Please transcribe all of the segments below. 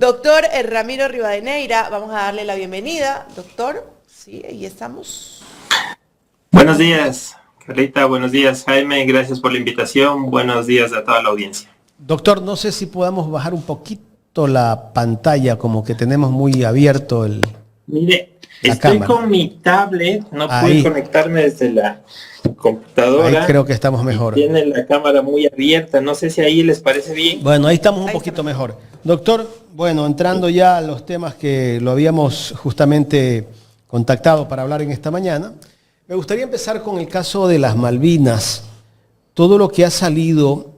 Doctor Ramiro Rivadeneira, vamos a darle la bienvenida. Doctor, sí, ahí estamos. Buenos días, Carlita, buenos días, Jaime, gracias por la invitación, buenos días a toda la audiencia. Doctor, no sé si podamos bajar un poquito la pantalla, como que tenemos muy abierto el... Mire, la estoy cámara. con mi tablet, no Ahí. pude conectarme desde la computadora. Ahí creo que estamos mejor. Tiene la cámara muy abierta, no sé si ahí les parece bien. Bueno, ahí estamos un poquito mejor. Doctor, bueno, entrando ya a los temas que lo habíamos justamente contactado para hablar en esta mañana, me gustaría empezar con el caso de las Malvinas. Todo lo que ha salido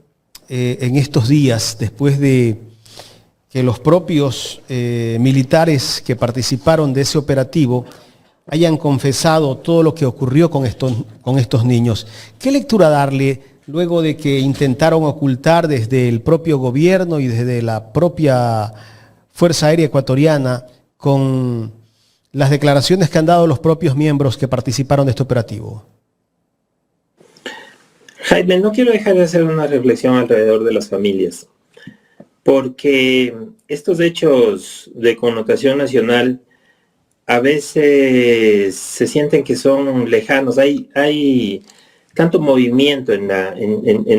en estos días, después de que los propios militares que participaron de ese operativo hayan confesado todo lo que ocurrió con estos niños. ¿Qué lectura darle luego de que intentaron ocultar desde el propio gobierno y desde la propia Fuerza Aérea Ecuatoriana con las declaraciones que han dado los propios miembros que participaron de este operativo? Jaime, no quiero dejar de hacer una reflexión alrededor de las familias, porque estos hechos de connotación nacional a veces se sienten que son lejanos. Hay tanto movimiento en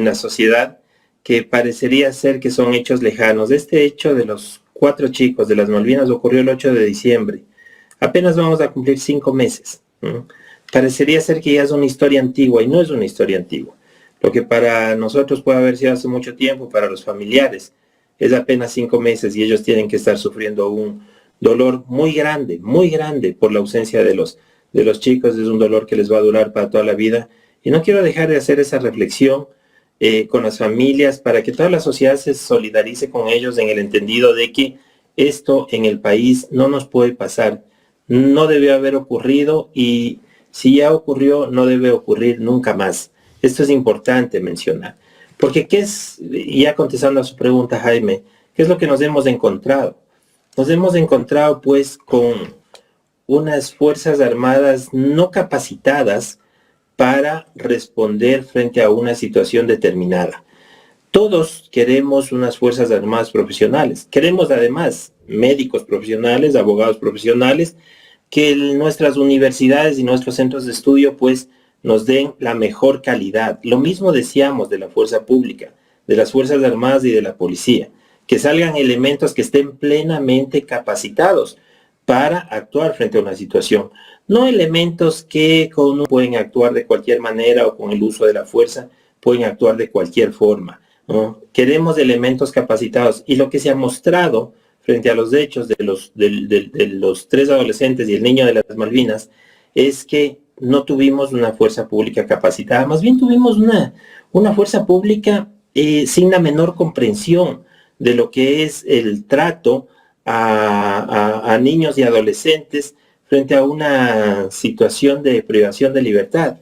la sociedad que parecería ser que son hechos lejanos. Este hecho de los 4 chicos de las Malvinas ocurrió el 8 de diciembre. Apenas vamos a cumplir 5 meses. Parecería ser que ya es una historia antigua, y no es una historia antigua. Lo que para nosotros puede haber sido hace mucho tiempo, para los familiares es apenas 5 meses, y ellos tienen que estar sufriendo un dolor muy grande por la ausencia de los chicos. Es un dolor que les va a durar para toda la vida. Y no quiero dejar de hacer esa reflexión con las familias, para que toda la sociedad se solidarice con ellos en el entendido de que esto en el país no nos puede pasar. No debió haber ocurrido, y si ya ocurrió, no debe ocurrir nunca más. Esto es importante mencionar. Porque ¿qué es, ya contestando a su pregunta, Jaime, qué es lo que nos hemos encontrado? Nos hemos encontrado pues con unas fuerzas armadas no capacitadas para responder frente a una situación determinada. Todos queremos unas fuerzas armadas profesionales. Queremos además médicos profesionales, abogados profesionales, que nuestras universidades y nuestros centros de estudio pues nos den la mejor calidad. Lo mismo deseamos de la fuerza pública, de las Fuerzas Armadas y de la policía, que salgan elementos que estén plenamente capacitados para actuar frente a una situación. No elementos que pueden actuar de cualquier manera, o con el uso de la fuerza pueden actuar de cualquier forma, ¿no? Queremos elementos capacitados, y lo que se ha mostrado frente a los hechos de los 3 adolescentes y el niño de las Malvinas es que no tuvimos una fuerza pública capacitada, más bien tuvimos una fuerza pública sin la menor comprensión de lo que es el trato a niños y adolescentes frente a una situación de privación de libertad.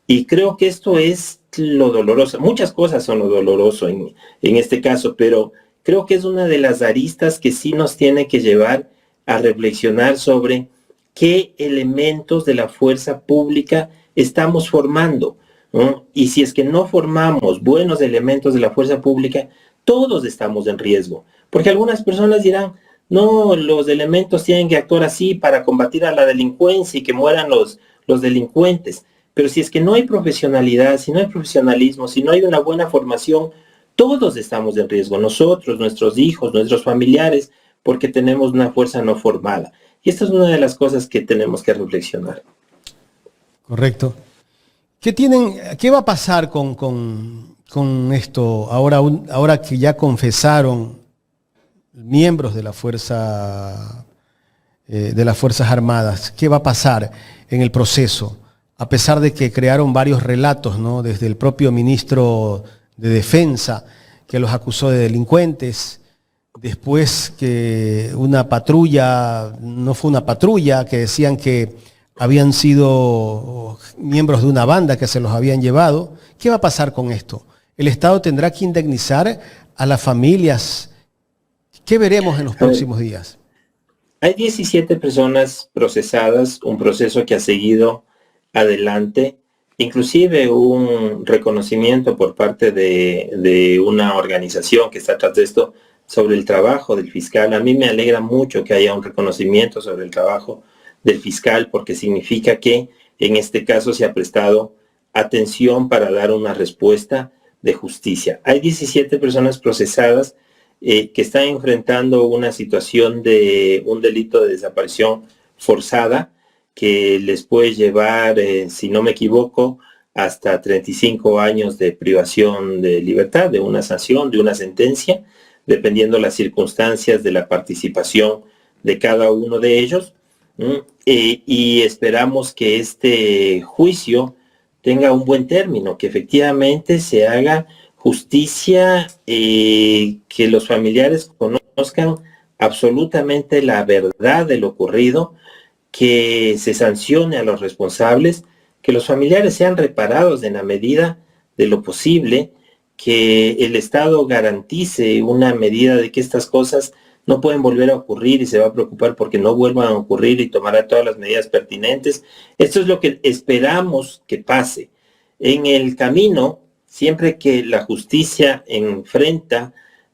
Y creo que esto es lo doloroso. Muchas cosas son lo doloroso en este caso, pero creo que es una de las aristas que sí nos tiene que llevar a reflexionar sobre qué elementos de la fuerza pública estamos formando, ¿no? Y si es que no formamos buenos elementos de la fuerza pública, todos estamos en riesgo. Porque algunas personas dirán, no, los elementos tienen que actuar así para combatir a la delincuencia y que mueran los delincuentes. Pero si es que no hay profesionalidad, si no hay profesionalismo, si no hay una buena formación, todos estamos en riesgo. Nosotros, nuestros hijos, nuestros familiares, porque tenemos una fuerza no formada. Y esta es una de las cosas que tenemos que reflexionar. Correcto. ¿Qué va a pasar con esto ahora que ya confesaron miembros de la fuerza de las Fuerzas Armadas? ¿Qué va a pasar en el proceso? A pesar de que crearon varios relatos, ¿no? Desde el propio ministro de Defensa, que los acusó de delincuentes. Después que una patrulla, no fue una patrulla, que decían que habían sido miembros de una banda que se los habían llevado. ¿Qué va a pasar con esto? ¿El Estado tendrá que indemnizar a las familias? ¿Qué veremos en los próximos días? Hay 17 personas procesadas, un proceso que ha seguido adelante, inclusive un reconocimiento por parte de una organización que está tras de esto, sobre el trabajo del fiscal. A mí me alegra mucho que haya un reconocimiento sobre el trabajo del fiscal, porque significa que en este caso se ha prestado atención para dar una respuesta de justicia. Hay 17 personas procesadas que están enfrentando una situación de un delito de desaparición forzada que les puede llevar, si no me equivoco, hasta 35 años de privación de libertad, de una sanción, de una sentencia, dependiendo las circunstancias de la participación de cada uno de ellos. Y esperamos que este juicio tenga un buen término, que efectivamente se haga justicia, que los familiares conozcan absolutamente la verdad de lo ocurrido, que se sancione a los responsables, que los familiares sean reparados en la medida de lo posible, que el Estado garantice una medida de que estas cosas no pueden volver a ocurrir y se va a preocupar porque no vuelvan a ocurrir y tomará todas las medidas pertinentes. Esto es lo que esperamos que pase. En el camino, siempre que la justicia enfrenta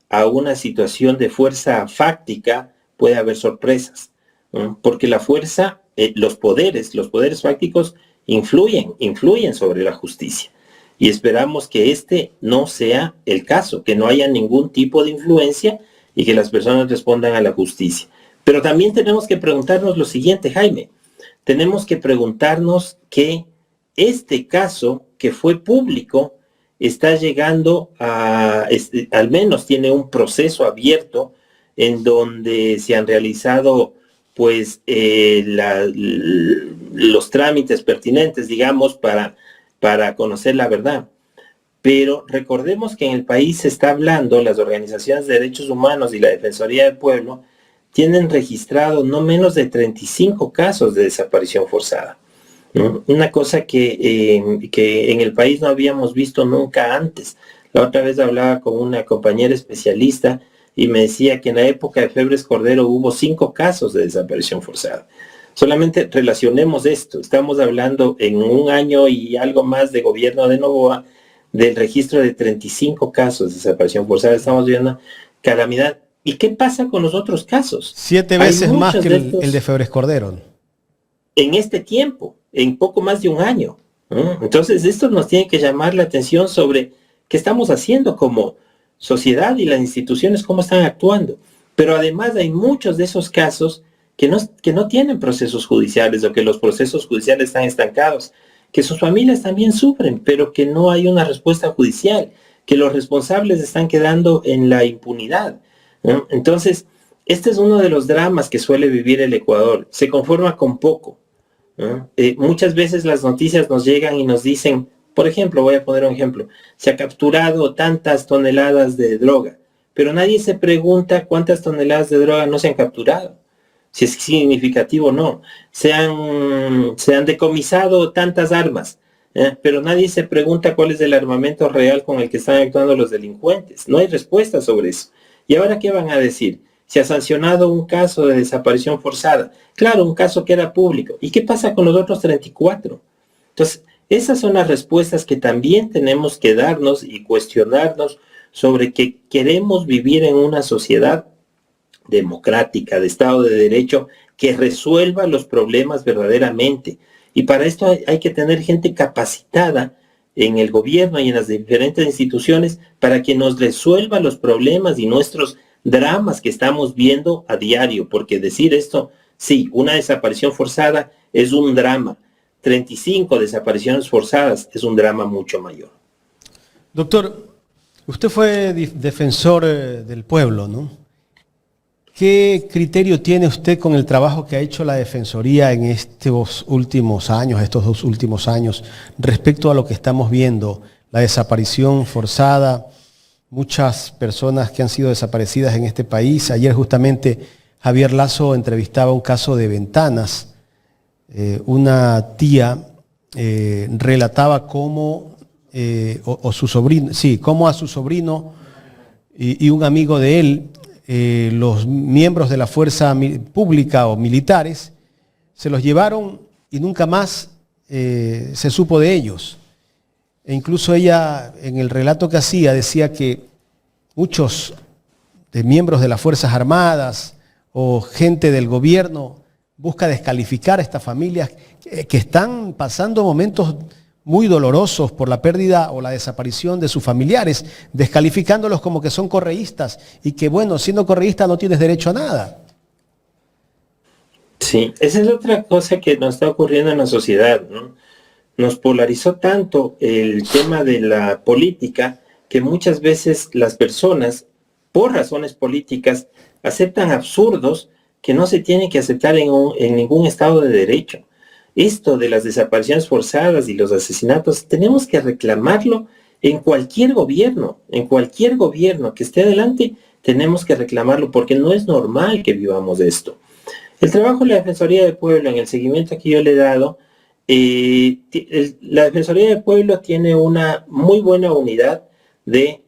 a una situación de fuerza fáctica, puede haber sorpresas, ¿no? Porque la fuerza, los poderes fácticos influyen sobre la justicia. Y esperamos que este no sea el caso, que no haya ningún tipo de influencia y que las personas respondan a la justicia. Pero también tenemos que preguntarnos lo siguiente, Jaime. Tenemos que preguntarnos que este caso que fue público está llegando a, al menos tiene un proceso abierto en donde se han realizado pues los trámites pertinentes, digamos, para conocer la verdad. Pero recordemos que en el país se está hablando, las organizaciones de derechos humanos y la Defensoría del Pueblo tienen registrado no menos de 35 casos de desaparición forzada, ¿no? Una cosa que en el país no habíamos visto nunca antes. La otra vez hablaba con una compañera especialista y me decía que en la época de Febres Cordero hubo 5 casos de desaparición forzada. Solamente relacionemos esto. Estamos hablando en un año y algo más de gobierno de Noboa del registro de 35 casos de desaparición forzada. Estamos viendo calamidad. ¿Y qué pasa con los otros casos? 7 veces más que el de Febres Cordero. En este tiempo, en poco más de un año, ¿no? Entonces, esto nos tiene que llamar la atención sobre qué estamos haciendo como sociedad y las instituciones, cómo están actuando. Pero además hay muchos de esos casos que no tienen procesos judiciales o que los procesos judiciales están estancados, que sus familias también sufren, pero que no hay una respuesta judicial, que los responsables están quedando en la impunidad, ¿no? Entonces, este es uno de los dramas que suele vivir el Ecuador. Se conforma con poco, ¿no? Muchas veces las noticias nos llegan y nos dicen, por ejemplo, voy a poner un ejemplo, se ha capturado tantas toneladas de droga, pero nadie se pregunta cuántas toneladas de droga no se han capturado, si es significativo o no. Se han decomisado tantas armas, pero nadie se pregunta cuál es el armamento real con el que están actuando los delincuentes. No hay respuesta sobre eso. ¿Y ahora qué van a decir? Se ha sancionado un caso de desaparición forzada. Claro, un caso que era público. ¿Y qué pasa con los otros 34? Entonces, esas son las respuestas que también tenemos que darnos y cuestionarnos sobre que queremos vivir en una sociedad democrática, de Estado de Derecho, que resuelva los problemas verdaderamente. Y para esto hay que tener gente capacitada en el gobierno y en las diferentes instituciones para que nos resuelva los problemas y nuestros dramas que estamos viendo a diario. Porque decir esto, sí, una desaparición forzada es un drama. 35 desapariciones forzadas es un drama mucho mayor. Doctor, usted fue defensor del pueblo, ¿no? ¿Qué criterio tiene usted con el trabajo que ha hecho la Defensoría en estos últimos años, estos 2 últimos años, respecto a lo que estamos viendo, la desaparición forzada, muchas personas que han sido desaparecidas en este país? Ayer justamente Javier Lazo entrevistaba un caso de Ventanas. Una tía relataba cómo, su sobrino, sí, cómo a su sobrino y un amigo de él, los miembros de la fuerza pública o militares, se los llevaron y nunca más se supo de ellos. E incluso ella, en el relato que hacía, decía que muchos de miembros de las Fuerzas Armadas o gente del gobierno busca descalificar a estas familias que están pasando momentos muy dolorosos por la pérdida o la desaparición de sus familiares, descalificándolos como que son correístas y que, bueno, siendo correísta no tienes derecho a nada. Sí, esa es otra cosa que nos está ocurriendo en la sociedad, ¿no? Nos polarizó tanto el tema de la política que muchas veces las personas, por razones políticas, aceptan absurdos que no se tienen que aceptar en ningún estado de derecho. Esto de las desapariciones forzadas y los asesinatos, tenemos que reclamarlo en cualquier gobierno que esté adelante, tenemos que reclamarlo porque no es normal que vivamos esto. El trabajo de la Defensoría del Pueblo, en el seguimiento que yo le he dado, la Defensoría del Pueblo tiene una muy buena unidad de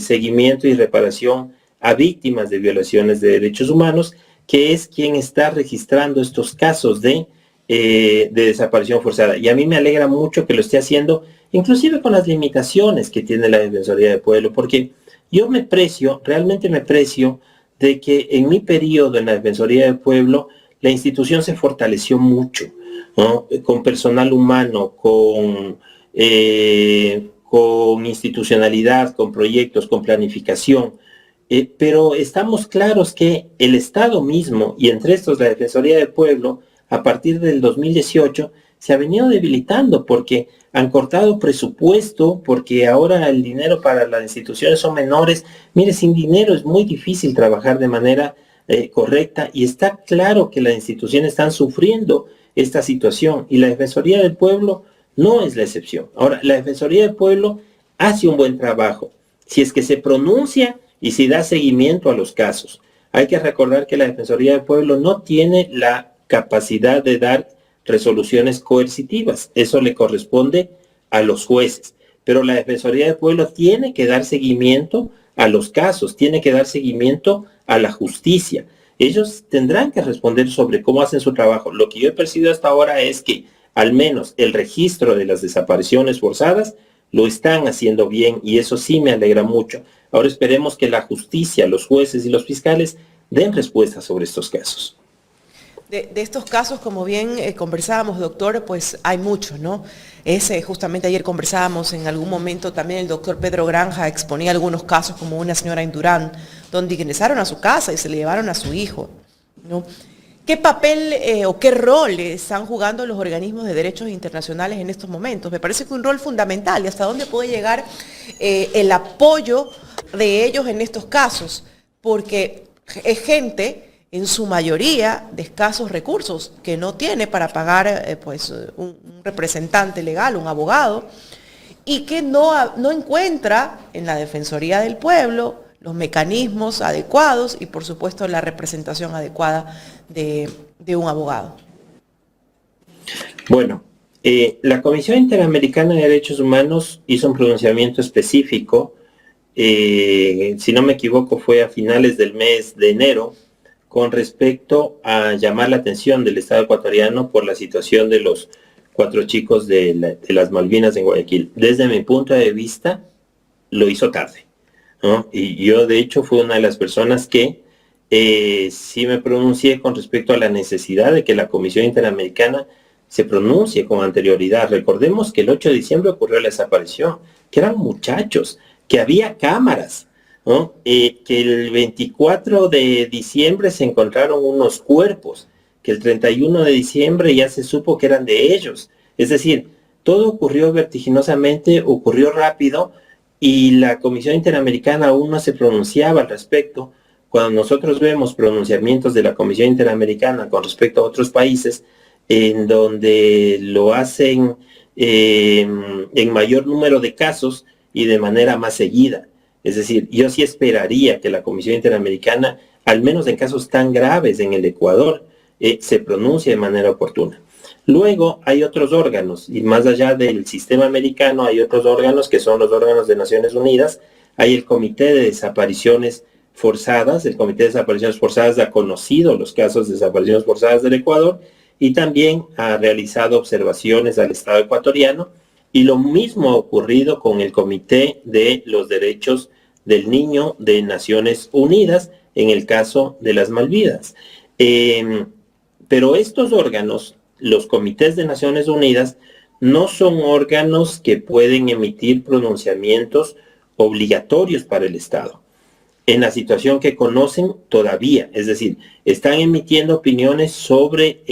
seguimiento y reparación a víctimas de violaciones de derechos humanos, que es quien está registrando estos casos de desaparición forzada. Y a mí me alegra mucho que lo esté haciendo, inclusive con las limitaciones que tiene la Defensoría del Pueblo, porque yo realmente me precio de que en mi periodo en la Defensoría del Pueblo, la institución se fortaleció mucho, ¿no? Con personal humano, con institucionalidad, con proyectos, con planificación. Pero estamos claros que el Estado mismo, y entre estos la Defensoría del Pueblo, a partir del 2018, se ha venido debilitando porque han cortado presupuesto, porque ahora el dinero para las instituciones son menores. Mire, sin dinero es muy difícil trabajar de manera correcta y está claro que las instituciones están sufriendo esta situación y la Defensoría del Pueblo no es la excepción. Ahora, la Defensoría del Pueblo hace un buen trabajo. Si es que se pronuncia y si da seguimiento a los casos. Hay que recordar que la Defensoría del Pueblo no tiene la capacidad de dar resoluciones coercitivas. Eso le corresponde a los jueces. Pero la Defensoría del Pueblo tiene que dar seguimiento a los casos, tiene que dar seguimiento a la justicia. Ellos tendrán que responder sobre cómo hacen su trabajo. Lo que yo he percibido hasta ahora es que al menos el registro de las desapariciones forzadas lo están haciendo bien y eso sí me alegra mucho. Ahora esperemos que la justicia, los jueces y los fiscales den respuesta sobre estos casos. De estos casos, como bien conversábamos, doctor, pues hay muchos, ¿no? Justamente ayer conversábamos, en algún momento también el doctor Pedro Granja exponía algunos casos, como una señora en Durán, donde ingresaron a su casa y se le llevaron a su hijo, ¿no? ¿Qué papel o qué rol están jugando los organismos de derechos internacionales en estos momentos? Me parece que un rol fundamental. ¿Y hasta dónde puede llegar el apoyo de ellos en estos casos? Porque es gente, en su mayoría, de escasos recursos, que no tiene para pagar un representante legal, un abogado, y que no encuentra en la Defensoría del Pueblo los mecanismos adecuados y, por supuesto, la representación adecuada de un abogado. Bueno, la Comisión Interamericana de Derechos Humanos hizo un pronunciamiento específico, si no me equivoco fue a finales del mes de enero, con respecto a llamar la atención del Estado ecuatoriano por la situación de los 4 chicos de las Malvinas en Guayaquil. Desde mi punto de vista, lo hizo tarde, ¿no? Y yo, de hecho, fui una de las personas que sí me pronuncié con respecto a la necesidad de que la Comisión Interamericana se pronuncie con anterioridad. Recordemos que el 8 de diciembre ocurrió la desaparición, que eran muchachos, que había cámaras, ¿no? Que el 24 de diciembre se encontraron unos cuerpos, que el 31 de diciembre ya se supo que eran de ellos. Es decir, todo ocurrió vertiginosamente, ocurrió rápido, y la Comisión Interamericana aún no se pronunciaba al respecto. Cuando nosotros vemos pronunciamientos de la Comisión Interamericana con respecto a otros países, en donde lo hacen en mayor número de casos y de manera más seguida. Es decir, yo sí esperaría que la Comisión Interamericana, al menos en casos tan graves en el Ecuador, se pronuncie de manera oportuna. Luego hay otros órganos, y más allá del sistema americano hay otros órganos que son los órganos de Naciones Unidas. Hay el Comité de Desapariciones Forzadas. El Comité de Desapariciones Forzadas ha conocido los casos de desapariciones forzadas del Ecuador y también ha realizado observaciones al Estado ecuatoriano. Y lo mismo ha ocurrido con el Comité de los Derechos del Niño de Naciones Unidas, en el caso de las Malvinas. Pero estos órganos, los comités de Naciones Unidas, no son órganos que pueden emitir pronunciamientos obligatorios para el Estado. En la situación que conocen todavía, es decir, están emitiendo opiniones sobre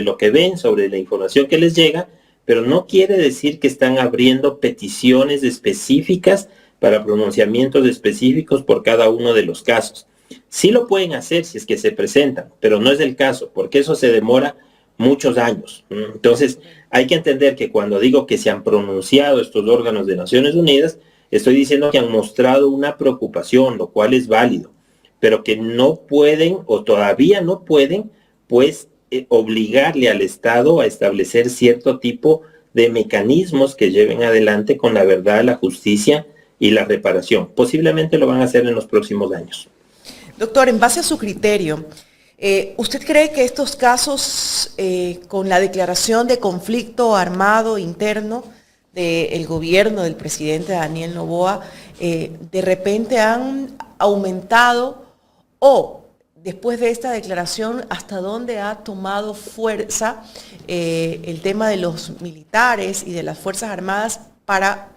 lo que ven, sobre la información que les llega, pero no quiere decir que están abriendo peticiones específicas para pronunciamientos específicos por cada uno de los casos. Sí lo pueden hacer si es que se presentan, pero no es el caso, porque eso se demora muchos años. Entonces, hay que entender que cuando digo que se han pronunciado estos órganos de Naciones Unidas, estoy diciendo que han mostrado una preocupación, lo cual es válido, pero que no pueden o todavía no pueden, pues, obligarle al Estado a establecer cierto tipo de mecanismos que lleven adelante con la verdad, la justicia y la reparación. Posiblemente lo van a hacer en los próximos años. Doctor, en base a su criterio, ¿usted cree que estos casos con la declaración de conflicto armado interno del gobierno del presidente Daniel Noboa de repente han aumentado o después de esta declaración hasta dónde ha tomado fuerza el tema de los militares y de las Fuerzas Armadas para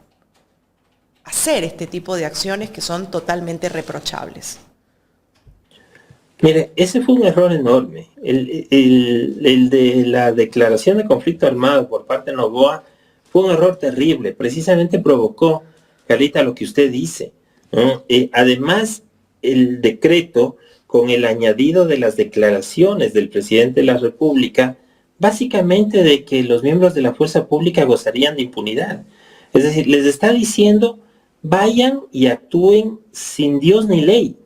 hacer este tipo de acciones que son totalmente reprochables? Mire, ese fue un error enorme. El de la declaración de conflicto armado por parte de Noboa fue un error terrible. Precisamente provocó, Carlita, lo que usted dice, ¿no? Además, el decreto, con el añadido de las declaraciones del presidente de la República, básicamente de que los miembros de la fuerza pública gozarían de impunidad. Es decir, les está diciendo, vayan y actúen sin Dios ni ley.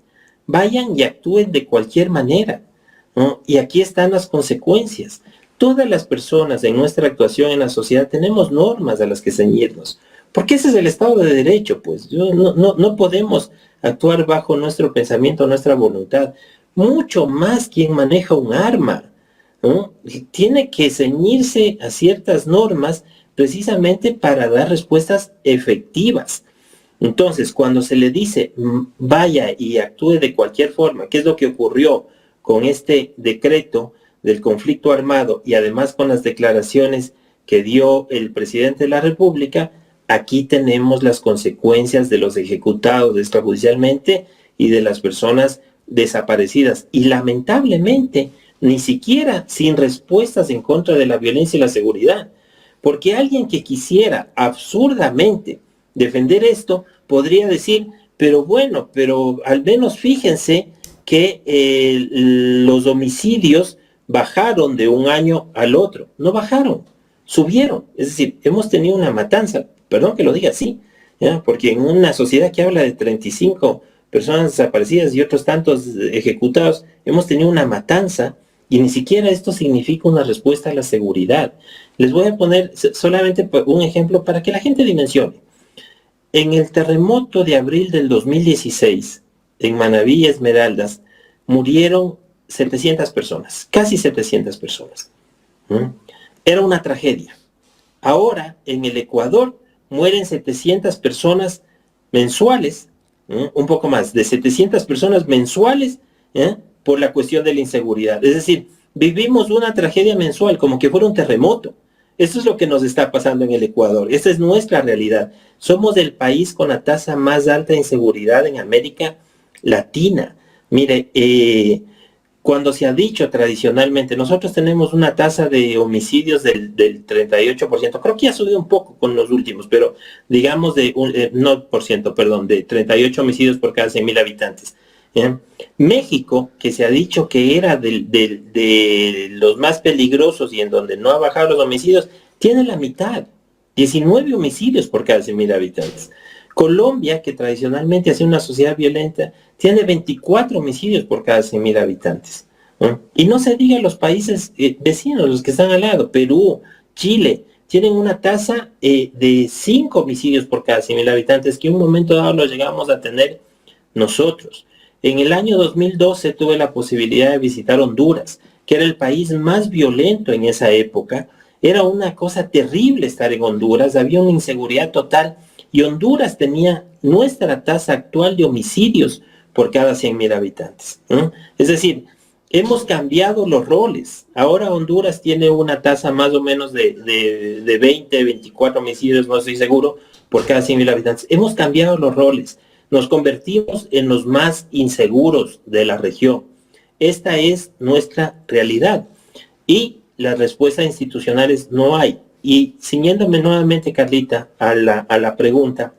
Vayan y actúen de cualquier manera, ¿no? Y aquí están las consecuencias. Todas las personas en nuestra actuación en la sociedad tenemos normas a las que ceñirnos, porque ese es el Estado de Derecho, pues. No podemos actuar bajo nuestro pensamiento, nuestra voluntad. Mucho más quien maneja un arma, ¿no? Tiene que ceñirse a ciertas normas precisamente para dar respuestas efectivas. Entonces, cuando se le dice vaya y actúe de cualquier forma, ¿qué es lo que ocurrió con este decreto del conflicto armado y además con las declaraciones que dio el presidente de la República? Aquí tenemos las consecuencias de los ejecutados extrajudicialmente y de las personas desaparecidas. Y lamentablemente, ni siquiera sin respuestas en contra de la violencia y la seguridad. Porque alguien que quisiera absurdamente defender esto podría decir, pero bueno, pero al menos fíjense que los homicidios bajaron de un año al otro. No bajaron, subieron. Es decir, hemos tenido una matanza, perdón que lo diga así, ¿ya? Porque en una sociedad que habla de 35 personas desaparecidas y otros tantos ejecutados, hemos tenido una matanza y ni siquiera esto significa una respuesta a la seguridad. Les voy a poner solamente un ejemplo para que la gente dimensione. En el terremoto de abril del 2016, en Manabí y Esmeraldas, murieron 700 personas, casi 700 personas. Era una tragedia. Ahora, en el Ecuador, mueren 700 personas mensuales, un poco más, de 700 personas mensuales, por la cuestión de la inseguridad. Es decir, vivimos una tragedia mensual, como que fuera un terremoto. Esto es lo que nos está pasando en el Ecuador. Esta es nuestra realidad. Somos el país con la tasa más alta de inseguridad en América Latina. Mire, cuando se ha dicho tradicionalmente, nosotros tenemos una tasa de homicidios del 38%. Creo que ya ha subido un poco con los últimos, pero digamos de 38 homicidios por cada 100,000 habitantes. México, que se ha dicho que era de los más peligrosos y en donde no ha bajado los homicidios, tiene la mitad, 19 homicidios por cada 100,000 habitantes. Colombia, que tradicionalmente ha sido una sociedad violenta, tiene 24 homicidios por cada 100,000 habitantes. Y no se diga los países vecinos, los que están al lado, Perú, Chile, tienen una tasa de 5 homicidios por cada 100,000 habitantes, que en un momento dado lo llegamos a tener nosotros. En el año 2012 tuve la posibilidad de visitar Honduras, que era el país más violento en esa época. Era una cosa terrible estar en Honduras, había una inseguridad total y Honduras tenía nuestra tasa actual de homicidios por cada 100.000 habitantes. Es decir, hemos cambiado los roles. Ahora Honduras tiene una tasa más o menos de 20, 24 homicidios, no estoy seguro, por cada 100.000 habitantes. Hemos cambiado los roles. Nos convertimos en los más inseguros de la región. Esta es nuestra realidad. Y las respuestas institucionales no hay. Y ciñéndome nuevamente, Carlita, a la pregunta,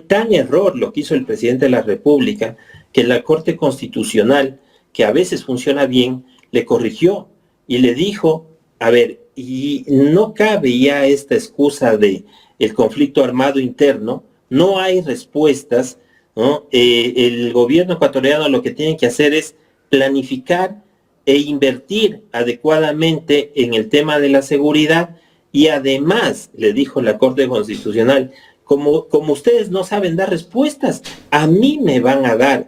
tan error lo que hizo el presidente de la República, que la Corte Constitucional, que a veces funciona bien, le corrigió y le dijo, a ver, y no cabe ya esta excusa de el conflicto armado interno, no hay respuestas, ¿no? El gobierno ecuatoriano lo que tiene que hacer es planificar e invertir adecuadamente en el tema de la seguridad, y además, le dijo la Corte Constitucional, como ustedes no saben dar respuestas, a mí me van a dar,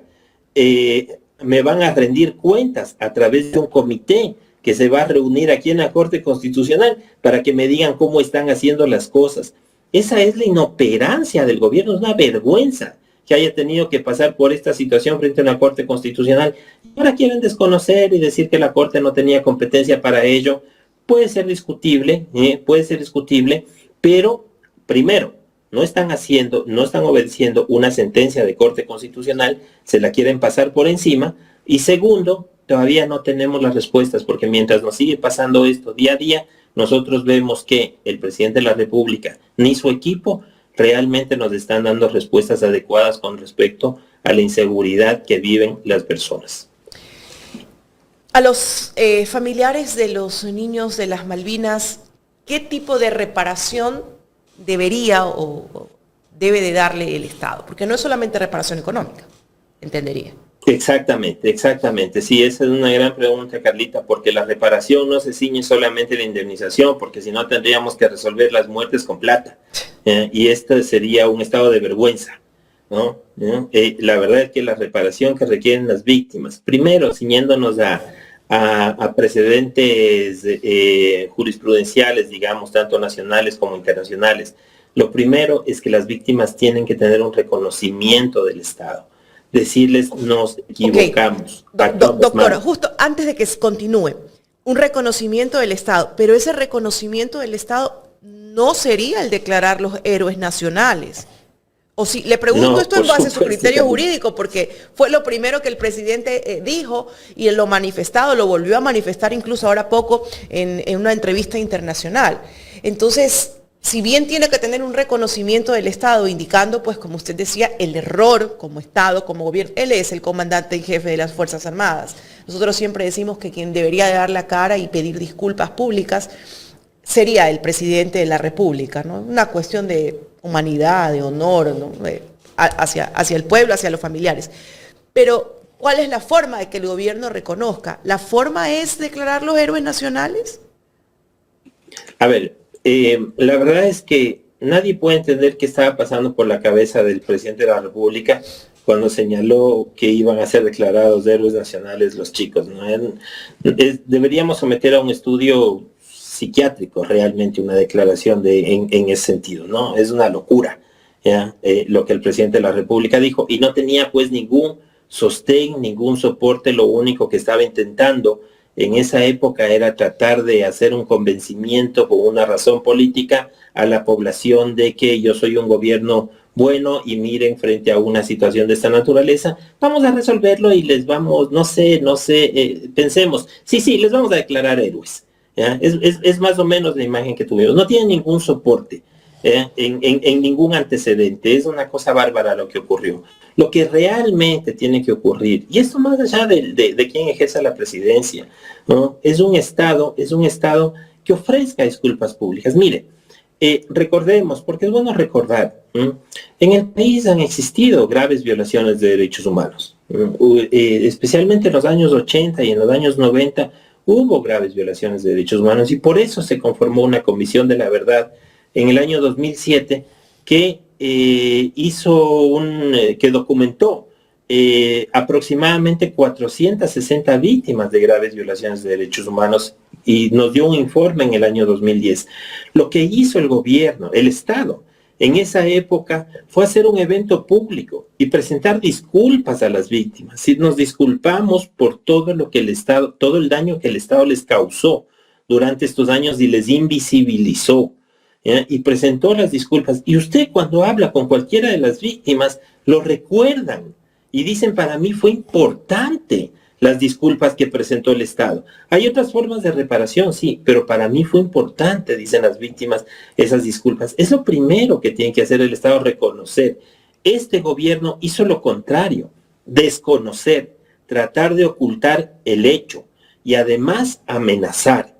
me van a rendir cuentas a través de un comité que se va a reunir aquí en la Corte Constitucional para que me digan cómo están haciendo las cosas. Esa es la inoperancia del gobierno, es una vergüenza que haya tenido que pasar por esta situación frente a una Corte Constitucional. Ahora quieren desconocer y decir que la Corte no tenía competencia para ello. Puede ser discutible, pero primero, no están obedeciendo una sentencia de Corte Constitucional, se la quieren pasar por encima, y segundo, todavía no tenemos las respuestas, porque mientras nos sigue pasando esto día a día, nosotros vemos que el presidente de la República ni su equipo realmente nos están dando respuestas adecuadas con respecto a la inseguridad que viven las personas. A los familiares de los niños de las Malvinas, ¿qué tipo de reparación debería o debe de darle el Estado? Porque no es solamente reparación económica, entendería. Exactamente. Sí, esa es una gran pregunta, Carlita, porque la reparación no se ciñe solamente a la indemnización, porque si no tendríamos que resolver las muertes con plata. Y este sería un estado de vergüenza, ¿no? La verdad es que la reparación que requieren las víctimas, primero ciñéndonos a precedentes jurisprudenciales, digamos, tanto nacionales como internacionales, lo primero es que las víctimas tienen que tener un reconocimiento del Estado. Decirles, nos equivocamos. Okay. Doctora, justo antes de que continúe, un reconocimiento del Estado, pero ese reconocimiento del Estado no sería el declarar los héroes nacionales. O si le pregunto esto en base a su criterio jurídico, porque fue lo primero que el presidente dijo y lo manifestado, lo volvió a manifestar incluso ahora poco en una entrevista internacional. Entonces, si bien tiene que tener un reconocimiento del Estado, indicando, pues como usted decía, el error como Estado, como gobierno, él es el comandante en jefe de las Fuerzas Armadas. Nosotros siempre decimos que quien debería de dar la cara y pedir disculpas públicas sería el presidente de la República, ¿no? Una cuestión de humanidad, de honor, ¿no? hacia el pueblo, hacia los familiares. Pero, ¿cuál es la forma de que el gobierno reconozca? ¿La forma es declarar los héroes nacionales? A ver, la verdad es que nadie puede entender qué estaba pasando por la cabeza del presidente de la República cuando señaló que iban a ser declarados héroes nacionales los chicos, ¿no? Deberíamos someter a un estudio psiquiátrico realmente una declaración en ese sentido, ¿no? Es una locura, ¿ya? Lo que el presidente de la República dijo, y no tenía pues ningún sostén, ningún soporte. Lo único que estaba intentando en esa época era tratar de hacer un convencimiento con una razón política a la población de que yo soy un gobierno bueno y miren, frente a una situación de esta naturaleza, vamos a resolverlo y les vamos, pensemos, sí, les vamos a declarar héroes. ¿Ya? Es más o menos la imagen que tuvimos. No tiene ningún soporte, en ningún antecedente. Es una cosa bárbara lo que ocurrió. Lo que realmente tiene que ocurrir, y esto más allá de quien ejerza la presidencia, ¿no? Es un Estado que ofrezca disculpas públicas. Mire, recordemos, porque es bueno recordar, en el país han existido graves violaciones de derechos humanos, especialmente en los años 80 y en los años 90 hubo graves violaciones de derechos humanos, y por eso se conformó una comisión de la verdad en el año 2007 que que documentó aproximadamente 460 víctimas de graves violaciones de derechos humanos, y nos dio un informe en el año 2010. Lo que hizo el gobierno, el Estado, en esa época fue hacer un evento público y presentar disculpas a las víctimas. Si nos disculpamos por todo lo que el Estado, todo el daño que el Estado les causó durante estos años y les invisibilizó, ¿ya? Y presentó las disculpas. Y usted cuando habla con cualquiera de las víctimas, lo recuerdan y dicen, para mí fue importante las disculpas que presentó el Estado. Hay otras formas de reparación, sí, pero para mí fue importante, dicen las víctimas, esas disculpas. Es lo primero que tiene que hacer el Estado, reconocer. Este gobierno hizo lo contrario, desconocer, tratar de ocultar el hecho y además amenazar,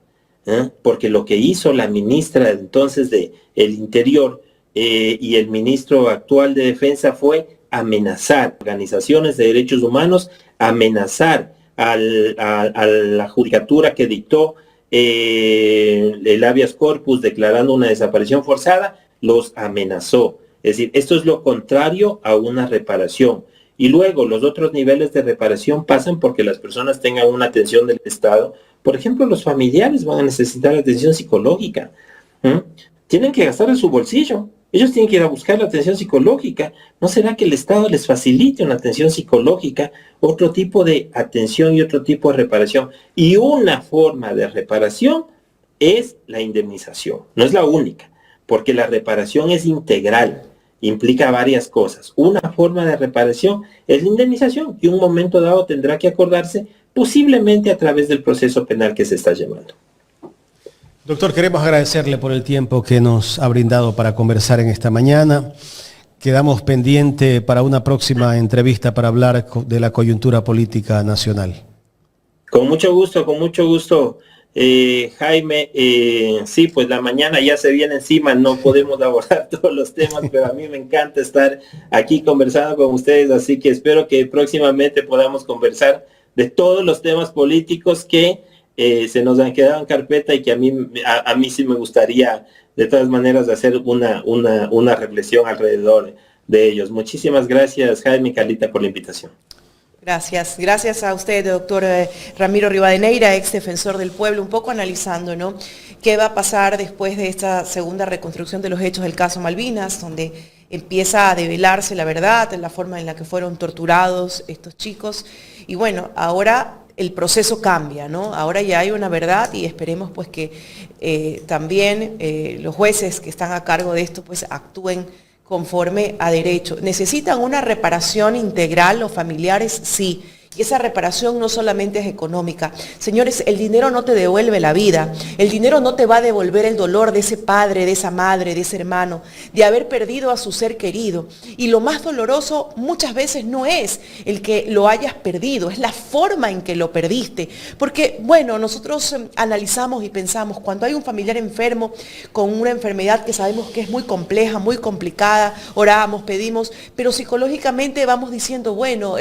porque lo que hizo la ministra entonces de el Interior y el ministro actual de Defensa fue amenazar organizaciones de derechos humanos, amenazar a la judicatura que dictó el habeas corpus declarando una desaparición forzada, los amenazó. Es decir, esto es lo contrario a una reparación. Y luego los otros niveles de reparación pasan porque las personas tengan una atención del Estado. Por ejemplo, los familiares van a necesitar atención psicológica. Tienen que gastar en su bolsillo. Ellos tienen que ir a buscar la atención psicológica. ¿No será que el Estado les facilite una atención psicológica, otro tipo de atención y otro tipo de reparación? Y una forma de reparación es la indemnización. No es la única, porque la reparación es integral, implica varias cosas. Una forma de reparación es la indemnización y un momento dado tendrá que acordarse, posiblemente a través del proceso penal que se está llevando. Doctor, queremos agradecerle por el tiempo que nos ha brindado para conversar en esta mañana. Quedamos pendiente para una próxima entrevista para hablar de la coyuntura política nacional. Con mucho gusto, Jaime. Sí, pues la mañana ya se viene encima, no podemos abordar todos los temas, pero a mí me encanta estar aquí conversando con ustedes, así que espero que próximamente podamos conversar de todos los temas políticos que se nos han quedado en carpeta y que a mí sí me gustaría de todas maneras hacer una reflexión alrededor de ellos. Muchísimas gracias, Jaime y Carlita, por la invitación. Gracias a usted, doctor Ramiro Rivadeneira, ex defensor del pueblo, un poco analizando, ¿no?, qué va a pasar después de esta segunda reconstrucción de los hechos del caso Malvinas, donde empieza a develarse la verdad, la forma en la que fueron torturados estos chicos. Y bueno, ahora el proceso cambia, ¿no? Ahora ya hay una verdad y esperemos pues que también los jueces que están a cargo de esto pues actúen conforme a derecho. ¿Necesitan una reparación integral los familiares? Sí. Y esa reparación no solamente es económica. Señores, el dinero no te devuelve la vida. El dinero no te va a devolver el dolor de ese padre, de esa madre, de ese hermano, de haber perdido a su ser querido. Y lo más doloroso muchas veces no es el que lo hayas perdido, es la forma en que lo perdiste. Porque, bueno, nosotros analizamos y pensamos, cuando hay un familiar enfermo con una enfermedad que sabemos que es muy compleja, muy complicada, oramos, pedimos, pero psicológicamente vamos diciendo, bueno,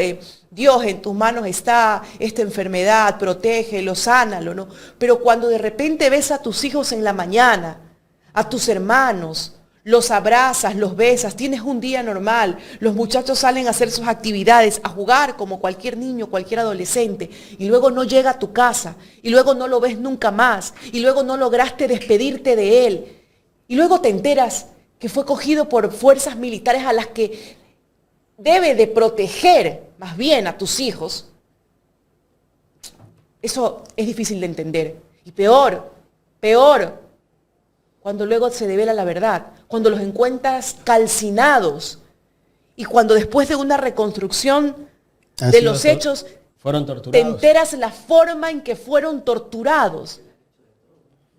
Dios, en tus manos está esta enfermedad, protégelo, sánalo, ¿no? Pero cuando de repente ves a tus hijos en la mañana, a tus hermanos, los abrazas, los besas, tienes un día normal, los muchachos salen a hacer sus actividades, a jugar como cualquier niño, cualquier adolescente, y luego no llega a tu casa, y luego no lo ves nunca más, y luego no lograste despedirte de él, y luego te enteras que fue cogido por fuerzas militares a las que debe de proteger más bien a tus hijos. Eso es difícil de entender. Y peor, cuando luego se devela la verdad, cuando los encuentras calcinados y cuando después de una reconstrucción de los hechos fueron torturados, te enteras la forma en que fueron torturados.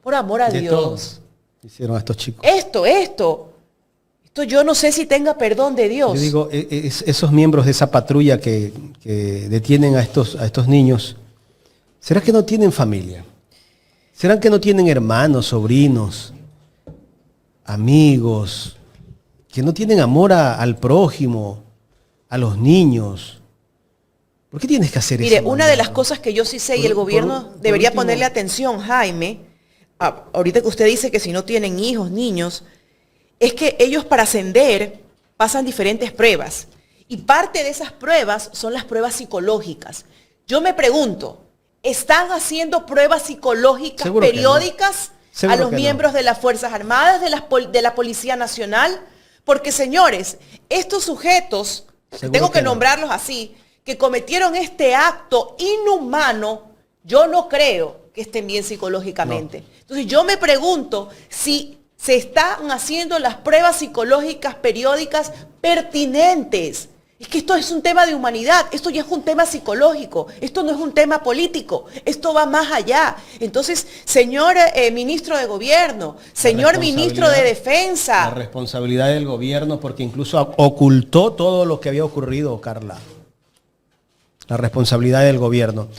Por amor a de Dios. Todos hicieron a estos chicos. Esto yo no sé si tenga perdón de Dios. Yo digo, esos miembros de esa patrulla que detienen a estos niños, ¿será que no tienen familia? ¿Será que no tienen hermanos, sobrinos, amigos, que no tienen amor al prójimo, a los niños? ¿Por qué tienes que hacer eso? Mire, una de las cosas que yo sí sé y el gobierno debería ponerle atención, Jaime, ahorita que usted dice que si no tienen hijos, niños, es que ellos para ascender pasan diferentes pruebas. Y parte de esas pruebas son las pruebas psicológicas. Yo me pregunto, ¿están haciendo pruebas psicológicas periódicas a los miembros de las Fuerzas Armadas, de la Policía Nacional? Porque, señores, estos sujetos, Seguro tengo que que no. nombrarlos así, que cometieron este acto inhumano, yo no creo que estén bien psicológicamente. Entonces yo me pregunto si se están haciendo las pruebas psicológicas periódicas pertinentes. Es que esto es un tema de humanidad, esto ya es un tema psicológico, esto no es un tema político, esto va más allá. Entonces, señor ministro de Gobierno, señor ministro de La Defensa, responsabilidad del gobierno, porque incluso ocultó todo lo que había ocurrido, Carla. La responsabilidad del gobierno.